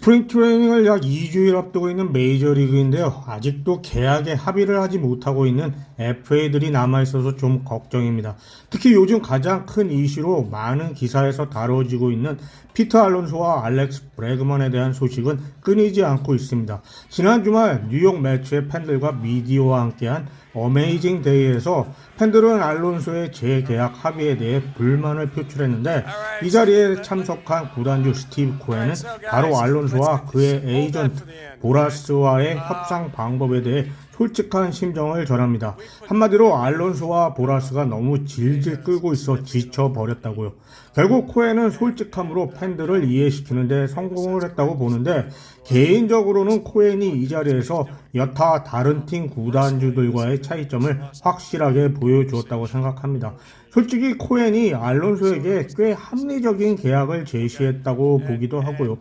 스프링 트레이닝을 약 2주일 앞두고 있는 메이저리그인데요. 아직도 계약에 합의를 하지 못하고 있는 FA들이 남아있어서 좀 걱정입니다. 특히 요즘 가장 큰 이슈로 많은 기사에서 다뤄지고 있는 피터 알론소와 알렉스 브래그먼에 대한 소식은 끊이지 않고 있습니다. 지난 주말 뉴욕 매츠의 팬들과 미디어와 함께한 어메이징 데이에서 팬들은 알론소의 재계약 합의에 대해 불만을 표출했는데, 이 자리에 참석한 구단주 스티브 코엔은 바로 알론소와 그의 에이전트 보라스와의 협상 방법에 대해 솔직한 심정을 전합니다. 한마디로 알론소와 보라스가 너무 질질 끌고 있어 지쳐버렸다고요. 결국 코엔은 솔직함으로 팬들을 이해시키는 데 성공을 했다고 보는데, 개인적으로는 코엔이 이 자리에서 여타 다른 팀 구단주들과의 차이점을 확실하게 보여주었다고 생각합니다. 솔직히 코엔이 알론소에게 꽤 합리적인 계약을 제시했다고 보기도 하고요.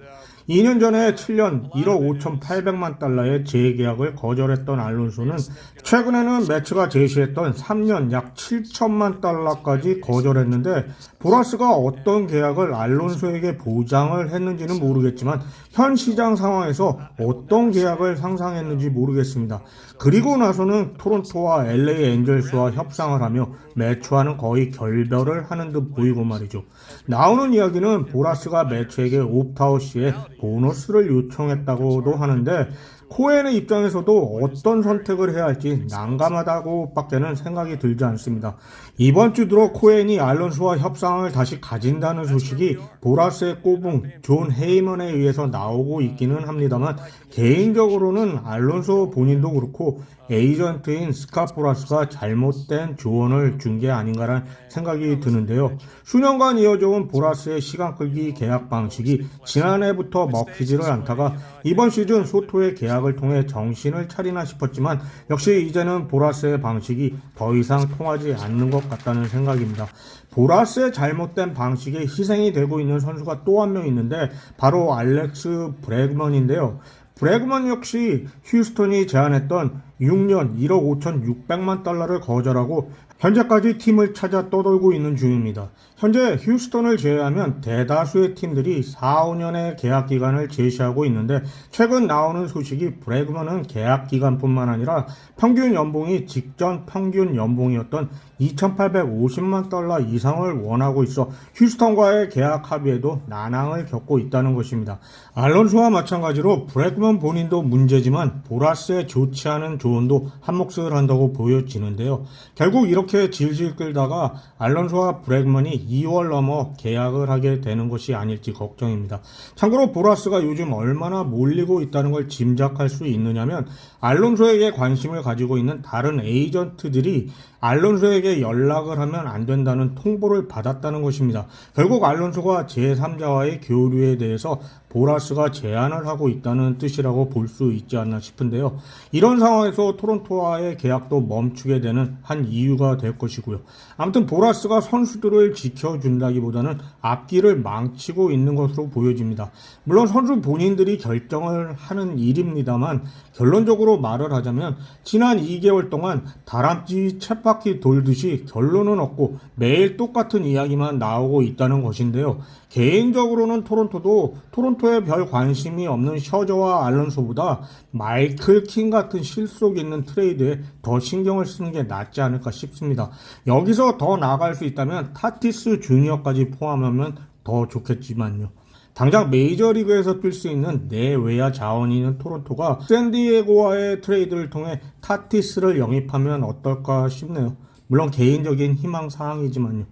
2년 전에 7년 1억 5,800만 달러의 재계약을 거절했던 알론소는 최근에는 매츠가 제시했던 3년 약 7천만 달러까지 거절했는데, 보라스가 어떤 계약을 알론소에게 보장을 했는지는 모르겠지만 현 시장 상황에서 어떤 계약을 상상했는지 모르겠습니다. 그리고 나서는 토론토와 LA 엔젤스와 협상을 하며 매츠와는 거의 결별을 하는 듯 보이고 말이죠. 나오는 이야기는 보라스가 매츠에게 옵트아웃 시에 보너스를 요청했다고도 하는데, 코엔의 입장에서도 어떤 선택을 해야 할지 난감하다고 밖에는 생각이 들지 않습니다. 이번 주 들어 코엔이 알론소와 협상을 다시 가진다는 소식이 보라스의 꼬붕 존 헤이먼에 의해서 나오고 있기는 합니다만, 개인적으로는 알론소 본인도 그렇고 에이전트인 스캇 보라스가 잘못된 조언을 준 게 아닌가라는 생각이 드는데요. 수년간 이어져온 보라스의 시간 끌기 계약 방식이 지난해부터 먹히지를 않다가 이번 시즌 소토의 계약을 통해 정신을 차리나 싶었지만, 역시 이제는 보라스의 방식이 더 이상 통하지 않는 것 같다는 생각입니다. 보라스의 잘못된 방식에 희생이 되고 있는 선수가 또 한 명 있는데, 바로 알렉스 브래그먼인데요. 브래그먼 역시 휴스턴이 제안했던 6년 1억 5,600만 달러를 거절하고 현재까지 팀을 찾아 떠돌고 있는 중입니다. 현재 휴스턴을 제외하면 대다수의 팀들이 4, 5년의 계약 기간을 제시하고 있는데, 최근 나오는 소식이 브래그먼은 계약 기간뿐만 아니라 평균 연봉이 직전 평균 연봉이었던 2,850만 달러 이상을 원하고 있어 휴스턴과의 계약 합의에도 난항을 겪고 있다는 것입니다. 알론소와 마찬가지로 브래그먼 본인도 문제지만 보라스의 좋지 않은 조언도 한몫을 한다고 보여지는데요. 결국 이렇게 질질 끌다가 알론소와 브래그먼이 2월 넘어 계약을 하게 되는 것이 아닐지 걱정입니다. 참고로 보라스가 요즘 얼마나 몰리고 있다는 걸 짐작할 수 있느냐면, 알론소에게 관심을 가지고 있는 다른 에이전트들이 알론소에게 연락을 하면 안 된다는 통보를 받았다는 것입니다. 결국 알론소가 제3자와의 교류에 대해서 보라스가 제안을 하고 있다는 뜻이라고 볼 수 있지 않나 싶은데요. 이런 상황에서 토론토와의 계약도 멈추게 되는 한 이유가 될 것이고요. 아무튼 보라스가 선수들을 지켜준다기보다는 앞길을 망치고 있는 것으로 보여집니다. 물론 선수 본인들이 결정을 하는 일입니다만, 결론적으로 말을 하자면 지난 2개월 동안 다람쥐 쳇바퀴 돌듯이 결론은 없고 매일 똑같은 이야기만 나오고 있다는 것인데요. 개인적으로는 토론토에 별 관심이 없는 셔저와 알론소보다 마이클 킹 같은 실속 있는 트레이드에 더 신경을 쓰는 게 낫지 않을까 싶습니다. 여기서 더 나아갈 수 있다면 타티스 주니어까지 포함하면 더 좋겠지만요. 당장 메이저리그에서 뛸 수 있는 내외야 자원이 있는 토론토가 샌디에고와의 트레이드를 통해 타티스를 영입하면 어떨까 싶네요. 물론 개인적인 희망사항이지만요.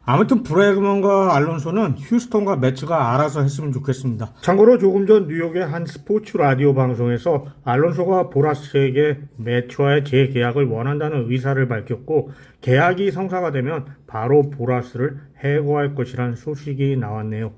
아무튼 브래그먼과 알론소는 휴스턴과 매츠가 알아서 했으면 좋겠습니다. 참고로 조금 전 뉴욕의 한 스포츠 라디오 방송에서 알론소가 보라스에게 매츠와의 재계약을 원한다는 의사를 밝혔고, 계약이 성사가 되면 바로 보라스를 해고할 것이라는 소식이 나왔네요.